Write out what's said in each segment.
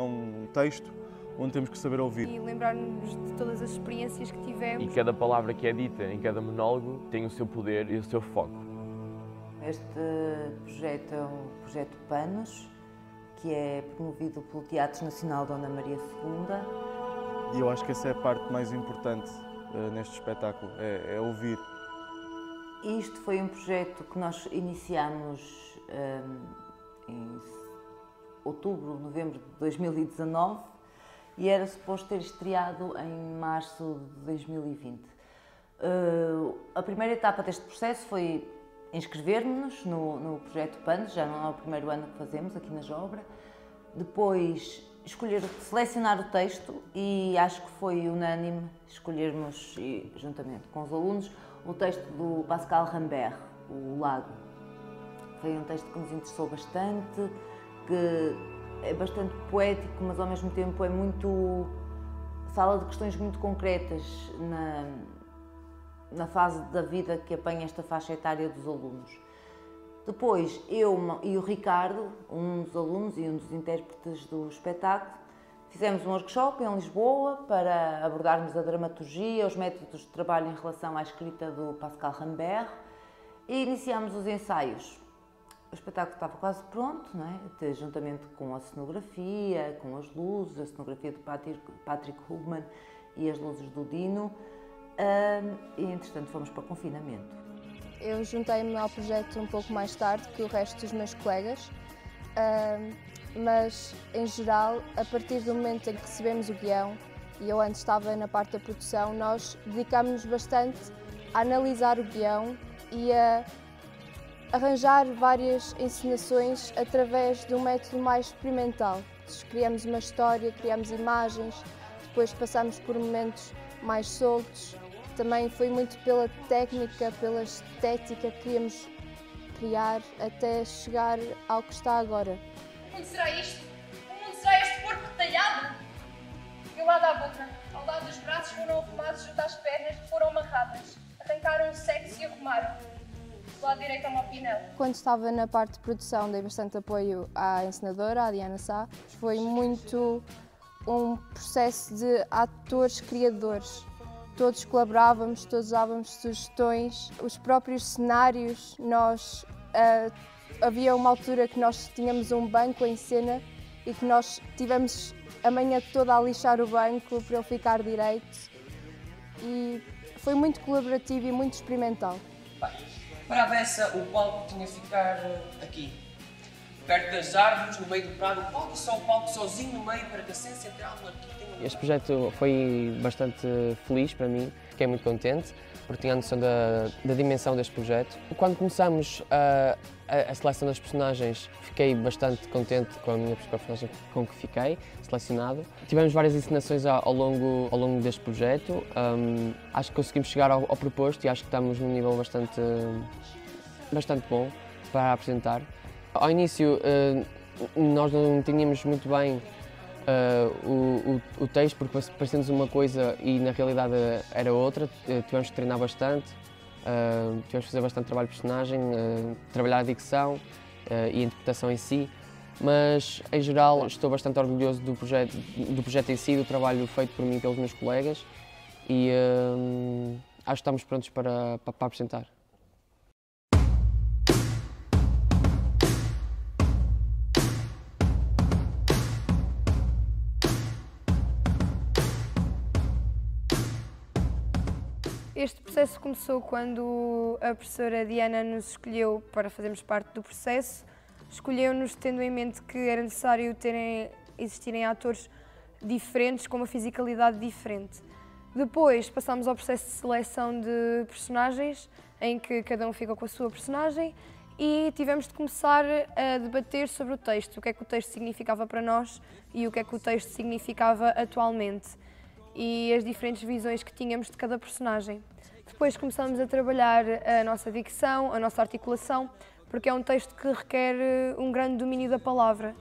um texto onde temos que saber ouvir. E lembrar-nos de todas as experiências que tivemos. E cada palavra que é dita em cada monólogo tem o seu poder e o seu foco. Este projeto é o projeto Panos, que é promovido pelo Teatro Nacional Dona Maria II. E eu acho que essa é a parte mais importante neste espetáculo, é ouvir. Isto foi um projeto que nós iniciamos em outubro, novembro de 2019 e era suposto ter estreado em março de 2020. A primeira etapa deste processo foi inscrever-nos no projeto Panos, já não é o primeiro ano que fazemos aqui na Jobra. Depois selecionar o texto e acho que foi unânime escolhermos, juntamente com os alunos, o texto do Pascal Rambert, O Lago. Foi um texto que nos interessou bastante, que é bastante poético, mas ao mesmo tempo fala de questões muito concretas na fase da vida que apanha esta faixa etária dos alunos. Depois, eu e o Ricardo, um dos alunos e um dos intérpretes do espetáculo, fizemos um workshop em Lisboa para abordarmos a dramaturgia, os métodos de trabalho em relação à escrita do Pascal Rambert e iniciámos os ensaios. O espetáculo estava quase pronto, não é? Juntamente com a cenografia, com as luzes, a cenografia do Patrick Hugman e as luzes do Dino, e entretanto fomos para o confinamento. Eu juntei-me ao projeto um pouco mais tarde que o resto dos meus colegas, mas em geral, a partir do momento em que recebemos o guião, e eu antes estava na parte da produção, nós dedicámos-nos bastante a analisar o guião e a arranjar várias encenações através de um método mais experimental. Criamos uma história, criamos imagens, depois passamos por momentos mais soltos. Também foi muito pela técnica, pela estética que queríamos criar até chegar ao que está agora. O mundo será isto? O mundo será este porco retalhado? E o lado à boca, ao lado dos braços foram arrumados junto às pernas que foram amarradas. Arrancaram o sexo e arrumaram. Do lado direito é uma pinela. Quando estava na parte de produção dei bastante apoio à encenadora, à Diana Sá. Foi muito um processo de atores-criadores. Todos colaborávamos, todos dávamos sugestões. Os próprios cenários, havia uma altura que nós tínhamos um banco em cena e que nós tivemos a manhã toda a lixar o banco para ele ficar direito. E foi muito colaborativo e muito experimental. Para a Bessa, o palco tinha de ficar aqui, perto das árvores, no meio do prado. O palco só o palco sozinho no meio para que a cena central do arquivo tenha... Este projeto foi bastante feliz para mim, fiquei muito contente, porque tinha a noção da dimensão deste projeto. Quando começamos a seleção das personagens, fiquei bastante contente com a personagem com que fiquei selecionado. Tivemos várias encenações ao longo deste projeto. Acho que conseguimos chegar ao proposto e acho que estamos num nível bastante bom para apresentar. Ao início, nós não tínhamos muito bem o texto, porque parecia-nos uma coisa e na realidade era outra. Tivemos que treinar bastante, tivemos que fazer bastante trabalho de personagem, trabalhar a dicção e a interpretação em si, mas em geral estou bastante orgulhoso do projeto em si, do trabalho feito por mim e pelos meus colegas e acho que estamos prontos para apresentar. Este processo começou quando a professora Diana nos escolheu para fazermos parte do processo. Escolheu-nos tendo em mente que era necessário existirem atores diferentes, com uma fisicalidade diferente. Depois passámos ao processo de seleção de personagens, em que cada um fica com a sua personagem, e tivemos de começar a debater sobre o texto, o que é que o texto significava para nós e o que é que o texto significava atualmente, e as diferentes visões que tínhamos de cada personagem. Depois começamos a trabalhar a nossa dicção, a nossa articulação, porque é um texto que requer um grande domínio da palavra.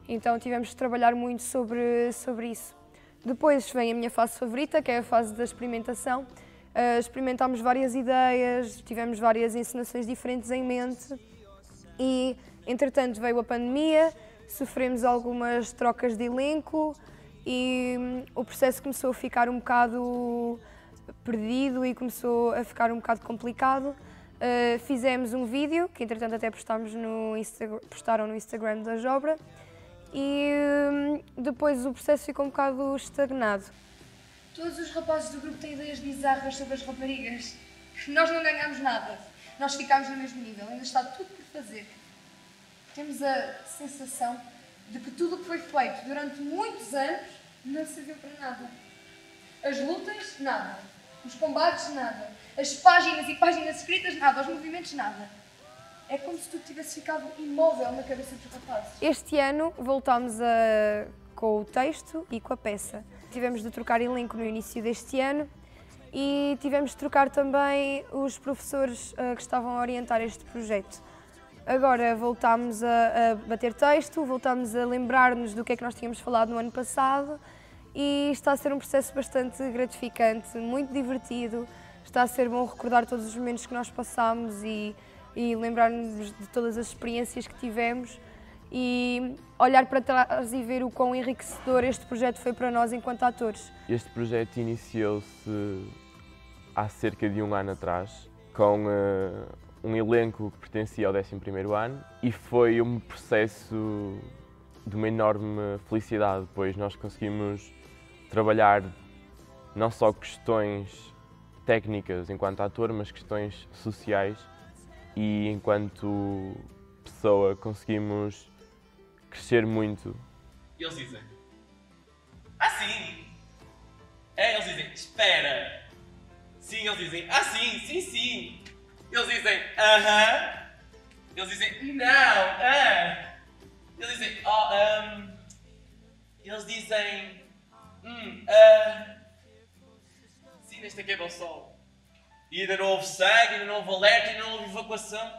Então tivemos de trabalhar muito sobre isso. Depois vem a minha fase favorita, que é a fase da experimentação. Experimentámos várias ideias, tivemos várias encenações diferentes em mente e, entretanto, veio a pandemia, sofremos algumas trocas de elenco e o processo começou a ficar um bocado perdido e começou a ficar um bocado complicado. Fizemos um vídeo, que entretanto até postaram no Instagram da Jobra, e depois o processo ficou um bocado estagnado. Todos os rapazes do grupo têm ideias bizarras sobre as raparigas. Nós não ganhamos nada. Nós ficámos no mesmo nível. Ainda está tudo por fazer. Temos a sensação de que tudo o que foi feito durante muitos anos não serviu para nada. As lutas, nada. Os combates, nada. As páginas e páginas escritas, nada. Os movimentos, nada. É como se tudo tivesse ficado imóvel na cabeça dos rapazes. Este ano voltámos com o texto e com a peça. Tivemos de trocar elenco no início deste ano e tivemos de trocar também os professores que estavam a orientar este projeto. Agora voltámos a bater texto, voltámos a lembrar-nos do que é que nós tínhamos falado no ano passado e está a ser um processo bastante gratificante, muito divertido. Está a ser bom recordar todos os momentos que nós passámos e lembrar-nos de todas as experiências que tivemos e olhar para trás e ver o quão enriquecedor este projeto foi para nós enquanto atores. Este projeto iniciou-se há cerca de um ano atrás, com um elenco que pertencia ao 11º ano e foi um processo de uma enorme felicidade, pois nós conseguimos trabalhar não só questões técnicas enquanto ator, mas questões sociais e enquanto pessoa conseguimos crescer muito. E eles dizem, sim! Eles dizem, espera! Sim, eles dizem, sim, sim! Eles dizem, Eles dizem, não, Eles dizem, Eles dizem, Sim, neste aqui é o sol. E ainda não houve sangue, ainda não houve alerta, ainda não houve evacuação.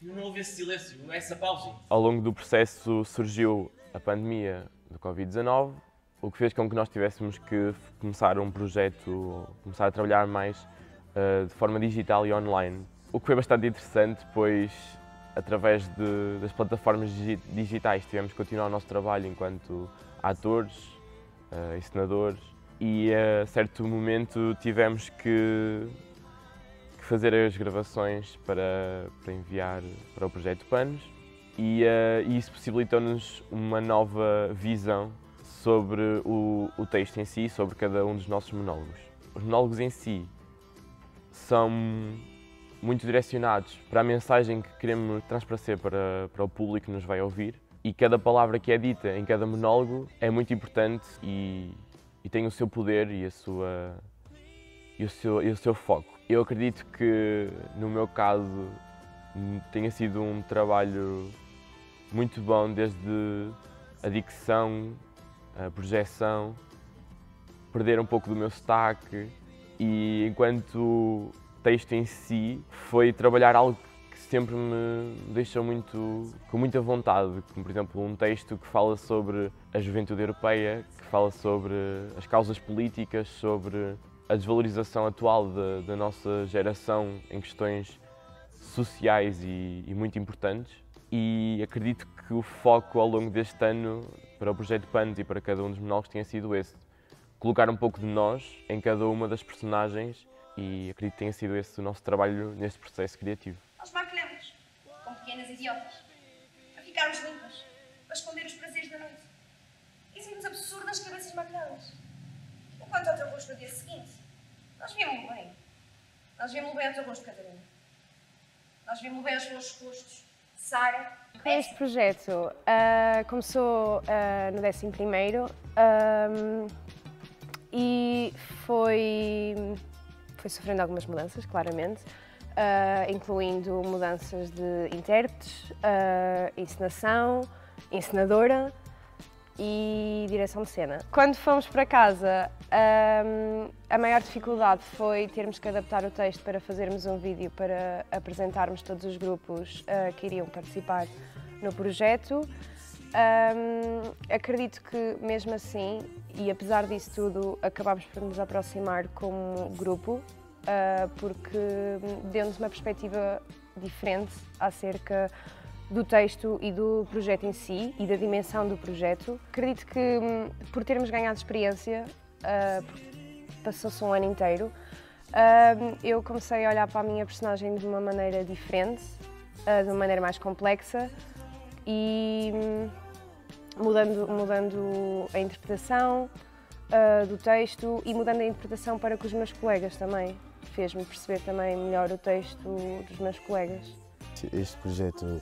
Ainda não houve esse silêncio, essa pausa. Ao longo do processo surgiu a pandemia do Covid-19, o que fez com que nós tivéssemos que começar um projeto, começar a trabalhar mais de forma digital e online. O que foi bastante interessante, pois através das plataformas digitais tivemos que continuar o nosso trabalho enquanto atores, encenadores e a certo momento tivemos que fazer as gravações para enviar para o projeto Panos e isso possibilitou-nos uma nova visão sobre o texto em si, sobre cada um dos nossos monólogos. Os monólogos em si são muito direcionados para a mensagem que queremos transparecer para o público que nos vai ouvir e cada palavra que é dita em cada monólogo é muito importante e tem o seu poder e o seu foco. Eu acredito que, no meu caso, tenha sido um trabalho muito bom, desde a dicção, a projeção, perder um pouco do meu sotaque e, enquanto texto em si, foi trabalhar algo que sempre me deixou com muita vontade, como, por exemplo, um texto que fala sobre a juventude europeia, que fala sobre as causas políticas, sobre a desvalorização atual da nossa geração em questões sociais e muito importantes. E acredito que o foco ao longo deste ano para o projeto Panos e para cada um dos monólogos tenha sido esse. Colocar um pouco de nós em cada uma das personagens e acredito que tenha sido esse o nosso trabalho neste processo criativo. Nós maquilhamos, como pequenas idiotas, para ficarmos limpas, para esconder os prazeres da noite. E saímos absurdas cabeças maquilhadas. Enquanto ao teu rosto no dia seguinte, nós víamos-lo bem. Nós víamos-lo bem ao teu rosto, Catarina. Nós víamos-lo bem aos vossos rostos. Sara. Este projeto começou no 11º e foi sofrendo algumas mudanças, claramente, incluindo mudanças de intérpretes, encenação, encenadora e direção de cena. Quando fomos para casa, a maior dificuldade foi termos que adaptar o texto para fazermos um vídeo para apresentarmos todos os grupos que iriam participar no projeto. Acredito que mesmo assim, e apesar disso tudo, acabámos por nos aproximar como grupo, porque deu-nos uma perspectiva diferente acerca do texto e do projeto em si e da dimensão do projeto. Acredito que por termos ganhado experiência, passou-se um ano inteiro, eu comecei a olhar para a minha personagem de uma maneira diferente, de uma maneira mais complexa e mudando a interpretação do texto e mudando a interpretação para com os meus colegas também. Fez-me perceber também melhor o texto dos meus colegas. Este projeto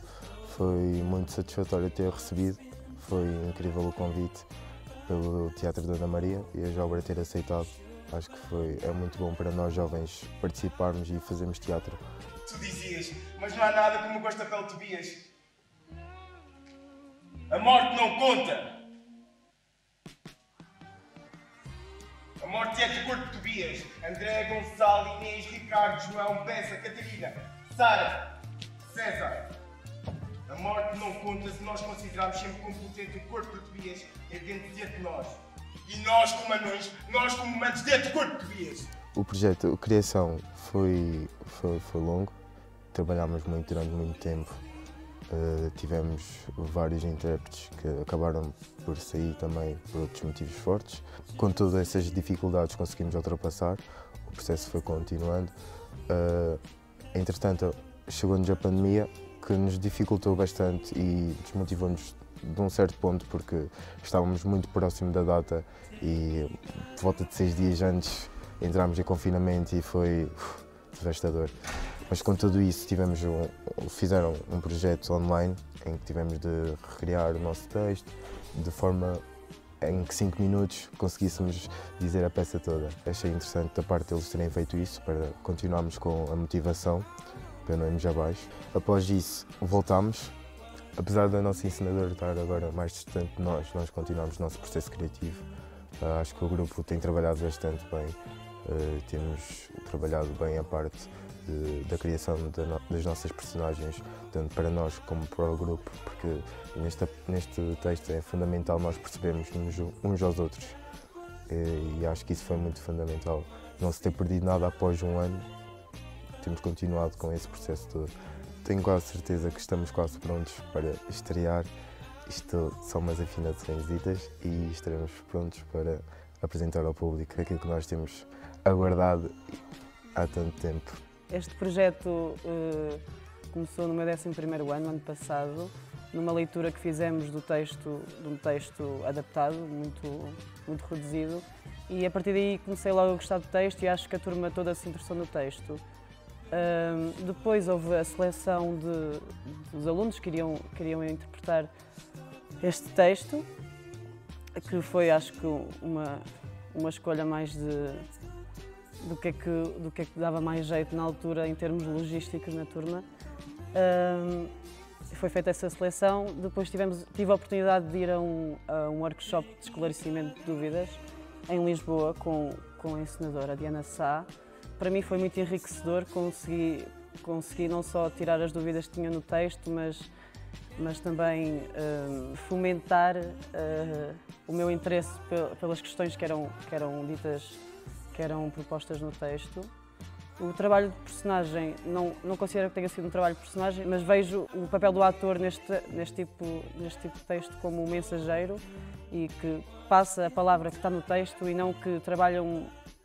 foi muito satisfatório ter recebido, foi incrível o convite pelo Teatro Dona Maria e a Jobra ter aceitado. Acho que é muito bom para nós jovens participarmos e fazermos teatro. Tu dizias, mas não há nada como o gosto da pele de Tobias. A morte não conta. A morte é de cor de Tobias. André, Gonçalo, Inês, Ricardo, João, Bessa, Catarina, Sara, César. A morte não conta se nós considerarmos sempre como potente o corpo de Tobias é dentro de nós. E nós, como anões, nós como humanos dentro do corpo de Tobias. O projeto, a criação foi longo. Trabalhámos muito durante muito tempo. Tivemos vários intérpretes que acabaram por sair também por outros motivos fortes. Com todas essas dificuldades conseguimos ultrapassar, o processo foi continuando. Entretanto, chegou-nos a pandemia, que nos dificultou bastante e desmotivou-nos de um certo ponto, porque estávamos muito próximo da data e por volta de 6 dias antes entramos em confinamento e foi devastador. Mas com tudo isso fizeram um projeto online em que tivemos de recriar o nosso texto de forma em que 5 minutos conseguíssemos dizer a peça toda. Achei interessante da parte deles terem feito isso para continuarmos com a motivação, para não irmos abaixo. Após isso voltámos, apesar da nossa encenadora estar agora mais distante de nós continuamos o nosso processo criativo. Acho que o grupo tem trabalhado bastante bem, temos trabalhado bem a parte da criação das nossas personagens, tanto para nós como para o grupo, porque neste texto é fundamental nós percebermos uns aos outros e acho que isso foi muito fundamental. Não se ter perdido nada após um ano, temos continuado com esse processo todo. Tenho quase certeza que estamos quase prontos para estrear. Isto são umas afinaçõesitas e estaremos prontos para apresentar ao público aquilo que nós temos aguardado há tanto tempo. Este projeto começou no meu 11º ano passado, numa leitura que fizemos de um texto adaptado, muito reduzido, e a partir daí comecei logo a gostar do texto e acho que a turma toda se interessou no texto. Depois houve a seleção dos alunos que queriam interpretar este texto, que foi, acho que, uma escolha mais do que é que dava mais jeito na altura em termos logísticos na turma. Foi feita essa seleção, depois tive a oportunidade de ir a um workshop de esclarecimento de dúvidas em Lisboa com a encenadora Diana Sá. Para mim foi muito enriquecedor, consegui não só tirar as dúvidas que tinha no texto, mas também fomentar o meu interesse pelas questões que eram propostas no texto. O trabalho de personagem, não considero que tenha sido um trabalho de personagem, mas vejo o papel do ator neste tipo de texto como um mensageiro e que passa a palavra que está no texto e não que trabalha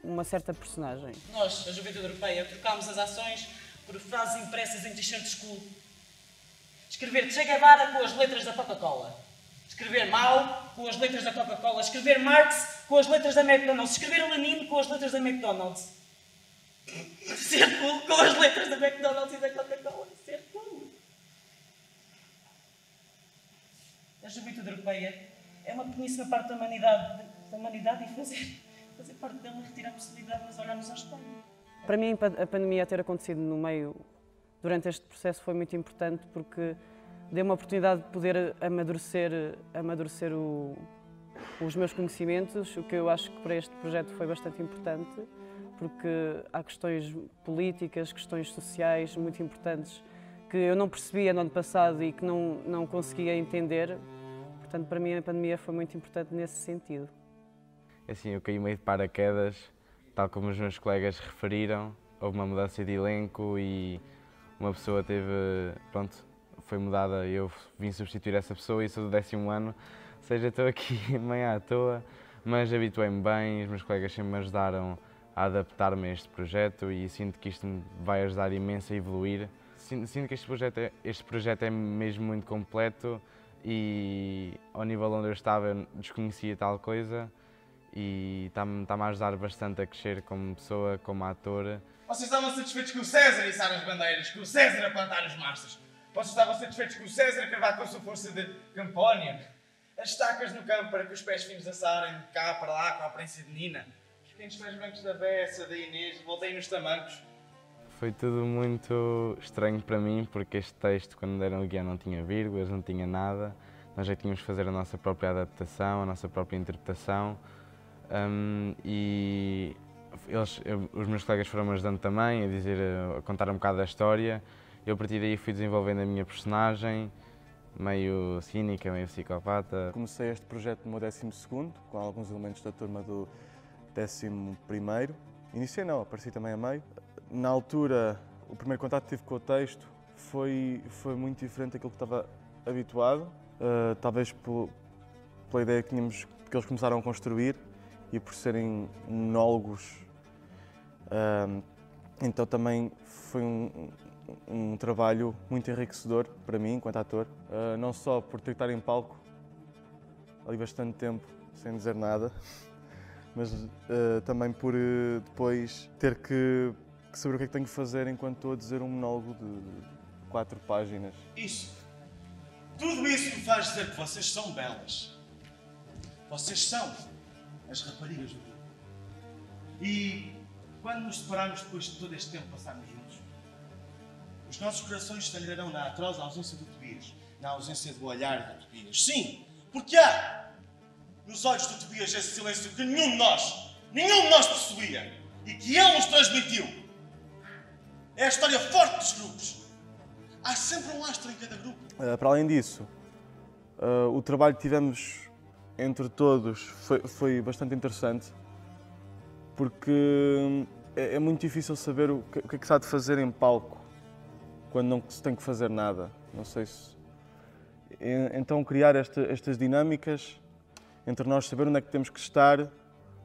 uma certa personagem. Nós, a Juventude Europeia, trocámos as ações por frases impressas em t-shirts cool. Escrever Che Guevara com as letras da Coca-Cola. Escrever Mao com as letras da Coca-Cola. Escrever Marx com as letras da McDonald's. Escrever Lenin com as letras da McDonald's. Ser cool com as letras da McDonald's e da Coca-Cola. Ser cool. A Juventude Europeia é uma pequeníssima parte da humanidade e fazer parte dela retira a possibilidade de nos olharmos ao espelho. Para mim, a pandemia ter acontecido durante este processo foi muito importante porque deu uma oportunidade de poder amadurecer os meus conhecimentos, o que eu acho que para este projeto foi bastante importante, porque há questões políticas, questões sociais muito importantes que eu não percebia no ano passado e que não conseguia entender. Portanto, para mim a pandemia foi muito importante nesse sentido. Assim, eu caí meio de paraquedas, tal como os meus colegas referiram, houve uma mudança de elenco e uma pessoa foi mudada e eu vim substituir essa pessoa e sou do 10º ano, ou seja, estou aqui meio à toa, mas habituei-me bem, os meus colegas sempre me ajudaram a adaptar-me a este projeto e sinto que isto me vai ajudar imenso a evoluir. Sinto que este projeto é mesmo muito completo e ao nível onde eu estava eu desconhecia tal coisa e está-me a ajudar bastante a crescer como pessoa, como ator. Vocês estavam satisfeitos com o César a içar as bandeiras, com o César a plantar os mastros. Vocês estavam satisfeitos com o César a cravar com a sua força de campónia. As estacas no campo para que os pés finos assarem de cá para lá com a aparência de Nina. Os pequenos pés brancos da Bessa, da Inês, voltei nos tamancos. Foi tudo muito estranho para mim, porque este texto, quando deram o guião, não tinha vírgulas, não tinha nada. Nós já tínhamos que fazer a nossa própria adaptação, a nossa própria interpretação. E os meus colegas foram-me ajudando também, a contar um bocado da história. Eu, a partir daí, fui desenvolvendo a minha personagem, meio cínica, meio psicopata. Comecei este projeto no meu 12º, com alguns elementos da turma do 11º. Iniciei não, apareci também a meio. Na altura, o primeiro contato que tive com o texto foi muito diferente daquilo que estava habituado, talvez pela ideia que eles começaram a construir e por serem monólogos. Então também foi um trabalho muito enriquecedor para mim, enquanto ator, não só por ter que estar em palco ali bastante tempo, sem dizer nada, mas também por depois ter que saber o que é que tenho que fazer enquanto estou a dizer um monólogo de 4 páginas. Isso. Tudo isso me faz dizer que vocês são belas. Vocês são as raparigas do grupo. E quando nos separarmos depois de todo este tempo passarmos juntos, os nossos corações sangrarão na atroz ausência do Tobias, na ausência do olhar do Tobias. Sim, porque há nos olhos do Tobias esse silêncio que nenhum de nós possuía e que ele nos transmitiu. É a história forte dos grupos. Há sempre um astro em cada grupo. Para além disso, o trabalho que tivemos entre todos foi bastante interessante, porque é muito difícil saber o que é que se há de fazer em palco quando não se tem que fazer nada. Não sei se... Então criar estas dinâmicas entre nós, saber onde é que temos que estar,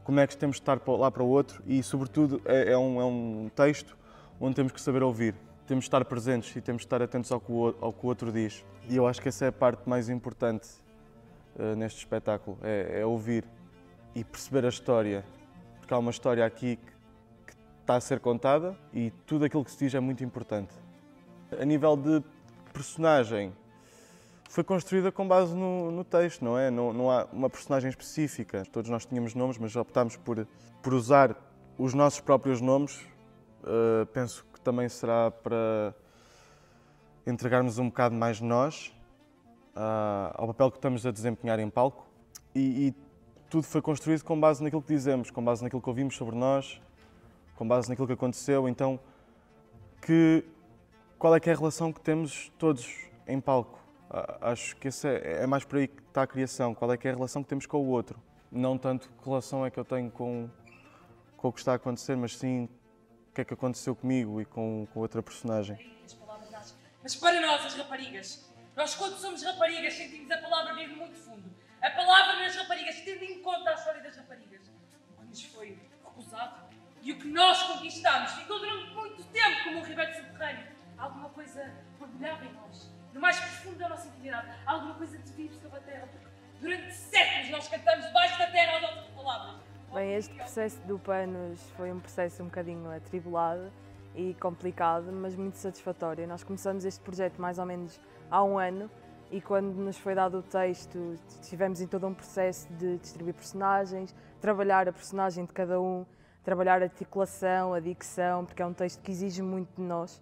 como é que temos de estar lá para o outro e, sobretudo, é um texto onde temos que saber ouvir. Temos de estar presentes e temos de estar atentos ao que o outro diz. E eu acho que essa é a parte mais importante neste espetáculo, é ouvir e perceber a história. Porque há uma história aqui que está a ser contada e tudo aquilo que se diz é muito importante. A nível de personagem, foi construída com base no texto, não é? Não há uma personagem específica. Todos nós tínhamos nomes, mas optámos por usar os nossos próprios nomes. Penso que também será para entregarmos um bocado mais de nós ao papel que estamos a desempenhar em palco. E tudo foi construído com base naquilo que dizemos, com base naquilo que ouvimos sobre nós, com base naquilo que aconteceu. Então, qual é que é a relação que temos todos em palco? Acho que esse é mais por aí que está a criação. Qual é que é a relação que temos com o outro? Não tanto que relação é que eu tenho com o que está a acontecer, mas sim o que é que aconteceu comigo e com outra personagem. Mas para nós, as raparigas, nós quando somos raparigas sentimos a palavra vir muito fundo. A palavra nas raparigas, tendo em conta a história das raparigas. O que nos foi recusado e o que nós conquistamos ficou durante muito tempo como um ribeiro subterrâneo. Alguma coisa borbulhava em nós. No mais profundo da nossa intimidade, há alguma coisa de vivo sobre a terra, porque durante séculos nós cantamos debaixo da terra as nossas palavras. Bem, este processo do Panos foi um processo um bocadinho atribulado e complicado, mas muito satisfatório. Nós começamos este projeto mais ou menos há um ano e quando nos foi dado o texto, estivemos em todo um processo de distribuir personagens, trabalhar a personagem de cada um, trabalhar a articulação, a dicção, porque é um texto que exige muito de nós.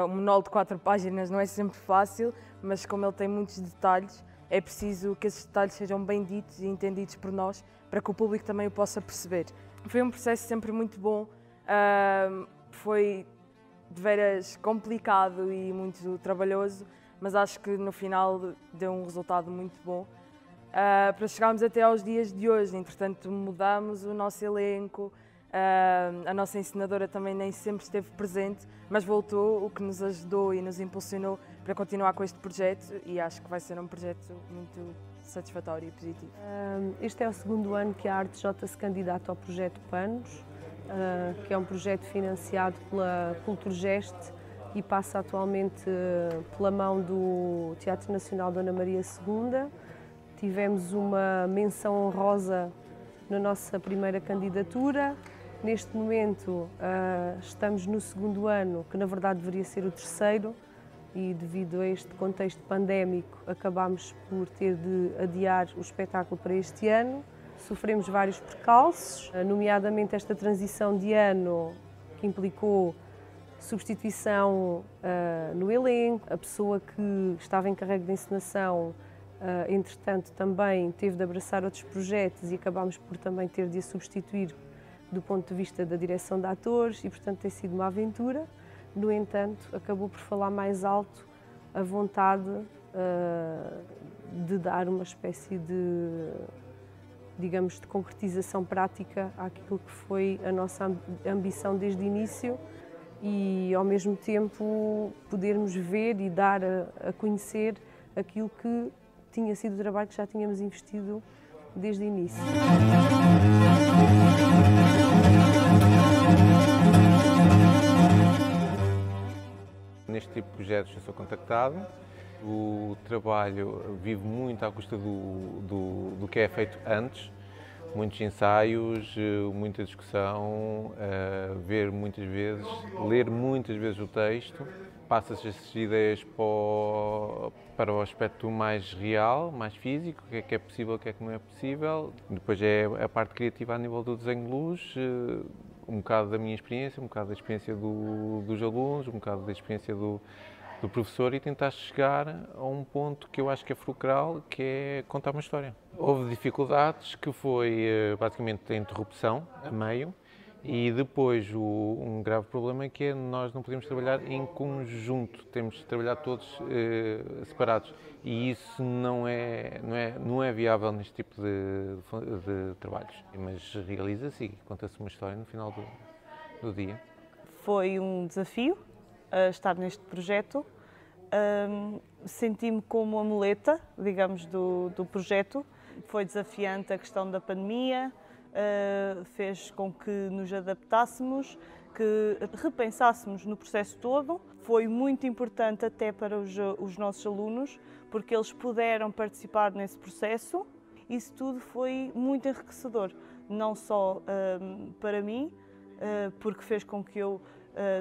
Um monólogo de 4 páginas não é sempre fácil, mas como ele tem muitos detalhes, é preciso que esses detalhes sejam bem ditos e entendidos por nós, para que o público também o possa perceber. Foi um processo sempre muito bom, foi de veras complicado e muito trabalhoso, mas acho que no final deu um resultado muito bom. Para chegarmos até aos dias de hoje, entretanto mudamos o nosso elenco, a nossa encenadora também nem sempre esteve presente, mas voltou, o que nos ajudou e nos impulsionou, para continuar com este projeto e acho que vai ser um projeto muito satisfatório e positivo. Este é o segundo ano que a ArteJ se candidata ao projeto Panos, que é um projeto financiado pela Culturgest e passa atualmente pela mão do Teatro Nacional Dona Maria II. Tivemos uma menção honrosa na nossa primeira candidatura. Neste momento estamos no segundo ano, que na verdade deveria ser o terceiro, e devido a este contexto pandémico acabámos por ter de adiar o espetáculo para este ano. Sofremos vários percalços, nomeadamente esta transição de ano que implicou substituição no elenco. A pessoa que estava encarregue de encenação, entretanto, também teve de abraçar outros projetos e acabámos por também ter de a substituir do ponto de vista da direção de atores e, portanto, tem sido uma aventura. No entanto, acabou por falar mais alto a vontade de dar uma espécie de, digamos, de concretização prática àquilo que foi a nossa ambição desde o início e, ao mesmo tempo, podermos ver e dar a conhecer aquilo que tinha sido o trabalho que já tínhamos investido desde o início. Neste tipo de projetos eu sou contactado. O trabalho vive muito à custa do que é feito antes. Muitos ensaios, muita discussão, ver muitas vezes, ler muitas vezes o texto. Passa-se essas ideias para o aspecto mais real, mais físico, o que é possível, o que é que não é possível. Depois é a parte criativa a nível do desenho de luz, um bocado da minha experiência, um bocado da experiência dos alunos, um bocado da experiência do professor e tentar chegar a um ponto que eu acho que é fulcral, que é contar uma história. Houve dificuldades, que foi basicamente a interrupção a meio e depois um grave problema que é nós não podemos trabalhar em conjunto, temos de trabalhar todos separados e isso não é viável neste tipo de trabalhos. Mas realiza-se e conta-se uma história no final do dia. Foi um desafio estar neste projeto. Senti-me como a muleta, digamos, do projeto. Foi desafiante a questão da pandemia, fez com que nos adaptássemos, que repensássemos no processo todo. Foi muito importante até para os nossos alunos, porque eles puderam participar nesse processo. Isso tudo foi muito enriquecedor, não só para mim, porque fez com que eu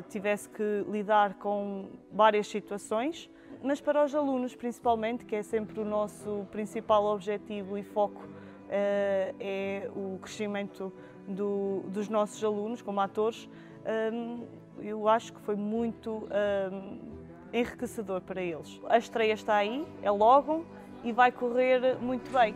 tivesse que lidar com várias situações, mas para os alunos principalmente, que é sempre o nosso principal objetivo e foco, é o crescimento dos nossos alunos como atores. Eu acho que foi muito enriquecedor para eles. A estreia está aí, é logo e vai correr muito bem.